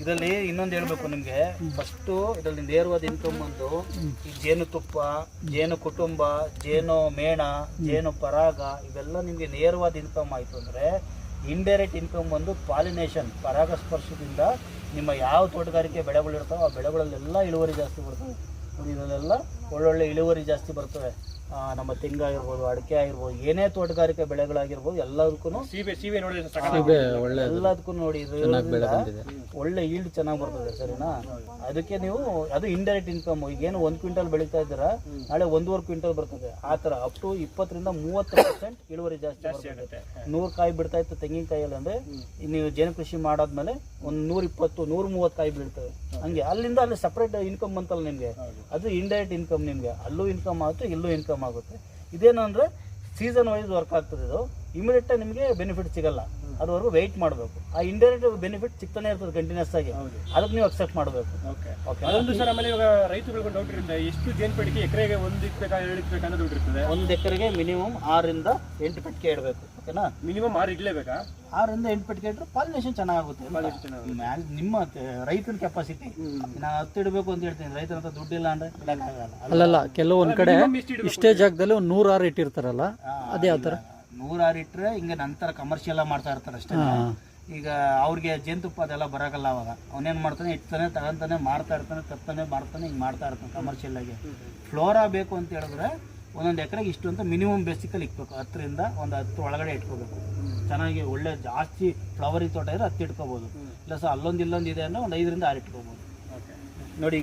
ಇದರಲ್ಲಿ ಇನ್ನೊಂದು ಹೇಳ್ಬೇಕು ನಿಮ್ಗೆ, ಫಸ್ಟ್ ಇದರಲ್ಲಿ ನೇರವಾದ ಇನ್ಕಮ್ ಬಂದು ಈ ಜೇನುತುಪ್ಪ, ಜೇನು ಕುಟುಂಬ, ಜೇನು ಮೇಣ, ಜೇನು ಪರಾಗ ಇವೆಲ್ಲ ನಿಮ್ಗೆ ನೇರವಾದ ಇನ್ಕಮ್ ಆಯ್ತು ಅಂದ್ರೆ, ಇಂಡೈರೆಕ್ಟ್ ಇನ್ಕಮ್ ಬಂದು ಪಾಲಿನೇಷನ್, ಪರಾಗಸ್ಪರ್ಶದಿಂದ ನಿಮ್ಮ ಯಾವ ತೋಟಗಾರಿಕೆ ಬೆಳೆಗಳಿರ್ತಾವೆ ಆ ಬೆಳೆಗಳಲ್ಲೆಲ್ಲ ಇಳುವರಿ ಜಾಸ್ತಿ ಬರ್ತವೆ. ಇದರಲ್ಲೆಲ್ಲ ಒಳ್ಳೊಳ್ಳೆ ಇಳುವರಿ ಜಾಸ್ತಿ ಬರ್ತವೆ. ನಮ್ಮ ತೆಂಗಾಗಿರ್ಬೋದು, ಅಡಿಕೆ ಆಗಿರ್ಬೋದು, ಏನೇ ತೋಟಗಾರಿಕೆ ಬೆಳೆಗಳಾಗಿರ್ಬೋದು ಎಲ್ಲದಕ್ಕೂ ಎಲ್ಲದಕ್ಕೂ ನೋಡಿ ಒಳ್ಳೆ ಈಲ್ಡ್ ಚೆನ್ನಾಗಿ ಬರ್ತದೆ. ಸರಿನಾ? ಅದಕ್ಕೆ ನೀವು ಅದು ಇಂಡೈರೆಕ್ಟ್ ಇನ್ಕಮ್. ಈಗೇನು 1 ಕ್ವಿಂಟಲ್ ಬೆಳೀತಾ ಇದ್ದೀರಾ, ನಾಳೆ 1.5 ಕ್ವಿಂಟಲ್ ಬರ್ತದೆ. ಆ ಥರ ಅಪ್ ಟು 20 ರಿಂದ 30% ಇಳುವರಿ ಜಾಸ್ತಿ ಬರ್ತದೆ. 100 ಕಾಯಿ ಬಿಡ್ತಾ ಇತ್ತು ತೆಂಗಿನಕಾಯಲ್ಲಿ ಅಂದ್ರೆ ನೀವು ಜೇನು ಕೃಷಿ ಮಾಡಾದ್ಮೇಲೆ ಒಂದು 120, 130 ಕಾಯಿ ಬೀಳ್ತವೆ. ಹಂಗೆ ಅಲ್ಲಿಂದ ಅಲ್ಲಿ ಸಪ್ರೇಟ್ ಇನ್ಕಮ್ ಬಂತಲ್ಲ ನಿಮಗೆ, ಅದು ಇಂಡೈರೆಕ್ಟ್ ಇನ್ಕಮ್. ನಿಮಗೆ ಅಲ್ಲೂ ಇನ್ಕಮ್ ಆಗುತ್ತೆ, ಇಲ್ಲೂ ಇನ್ಕಮ್ ಆಗುತ್ತೆ. ಇದೇನು ಅಂದ್ರೆ ಸೀಸನ್ ವೈಸ್ ವರ್ಕ್ ಆಗ್ತದೆ. ಇದು ಇಮಿಡಿಯೇಟ್ ನಿಮಗೆ ಬೆನಿಫಿಟ್ ಸಿಗಲ್ಲ, ಅದುವರೆಗೂ ವೆಯ್ಟ್ ಮಾಡಬೇಕು. ಆ ಇಂಡೈರೆಕ್ಟ್ ಬೆನಿಫಿಟ್ ಸಿಗ್ತಾನೆ ಇರ್ತದೆ ಕಂಟಿನ್ಯೂಸ್ ಆಗಿ, ಅದಕ್ಕೆ ನೀವು ಅಕ್ಸೆಪ್ಟ್ ಮಾಡಬೇಕು. ಅದೊಂದು ಸರ್. ಆಮೇಲೆ ಇವಾಗ ರೈತರುಗಳು ಡೌಟ್ ಇರುತ್ತೆ, ಎಷ್ಟು ಜೇನು ಪೆಟ್ಟಿಗೆ ಎಕರೆಗೆ 1 ಇಕ್ಬೇಕಾ 2 ಇಕ್ಬೇಕಾ ಅಂತ ಡೌಟ್ ಇರ್ತದೆ. 1 ಎಕರೆಗೆ ಮಿನಿಮಮ್ 6 ರಿಂದ 8 ಪೆಟ್ಟಿಗೆ ಇಡಬೇಕು. ಓಕೆನಾ? ಮಿನಿಮಮ್ 6 ಇಡ್ಲೇಬೇಕಾ? 6 ರಿಂದ 8 ಪೆಟ್ಟಿಗೆ ಇಟ್ಟರೆ ಪಾಲಿನೇಷನ್ ಚೆನ್ನಾಗುತ್ತೆ. ನಿಮ್ಮ ರೈತನ ಕೆಪಾಸಿಟಿ. ನಾನು 10 ಇಡಬೇಕು ಅಂತ ಹೇಳ್ತೀನಿ, ರೈತರ ಹತ್ರ ದುಡ್ಡಿಲ್ಲ ಅಂದ್ರೆ ಇಡಕ್ಕಾಗಲ್ಲ. ಅಲ್ಲಲ್ಲ, ಕೆಲವೊಂದು ಕಡೆ ಇಷ್ಟೇ ಜಾಗದಲ್ಲಿ ಒಂದು 106 ಇಟ್ಟಿರ್ತಾರಲ್ಲ, ಅದೇ ಯಾವ ಥರ 106 ಇಟ್ಟರೆ ಹಿಂಗೆ ನಂತರ ಕಮರ್ಷಿಯಲ್ ಮಾಡ್ತಾ ಇರ್ತಾರೆ ಅಷ್ಟೇ. ಈಗ ಅವ್ರಿಗೆ ಜೇನುತುಪ್ಪ ಅದೆಲ್ಲ ಬರೋಲ್ಲ. ಅವಾಗ ಅವನೇನು ಮಾಡ್ತಾನೆ, ಇಡ್ತಾನೆ, ತಗೊಂತಾನೆ, ಮಾರ್ತಾ ಇರ್ತಾನೆ, ತರ್ತಾನೆ, ಮಾಡ್ತಾನೆ, ಹಿಂಗೆ ಮಾಡ್ತಾ ಇರ್ತಾನೆ ಕಮರ್ಷಿಯಲ್ ಆಗಿ. ಫ್ಲೋರಾ ಬೇಕು ಅಂತ ಹೇಳಿದ್ರೆ 1 ಎಕರೆಗೆ ಇಷ್ಟು ಅಂತ ಮಿನಿಮಮ್ ಬೇಸಿಕಲ್ಲಿ ಇಕ್ಬೇಕು. 10 ರಿಂದ 10 ಒಳಗಡೆ ಇಟ್ಕೋಬೇಕು. ಚೆನ್ನಾಗಿ ಒಳ್ಳೆ ಜಾಸ್ತಿ ಫ್ಲವರಿ ತೋಟ ಇದ್ರೆ 10 ಇಟ್ಕೋಬೋದು. ಇಲ್ಲ ಸರ್ ಅಲ್ಲೊಂದು ಇಲ್ಲೊಂದು ಇದೆ ಅಂದ್ರೆ ಒಂದು 5 ರಿಂದ 6 ಇಟ್ಕೋಬೋದು. ನೋಡಿ.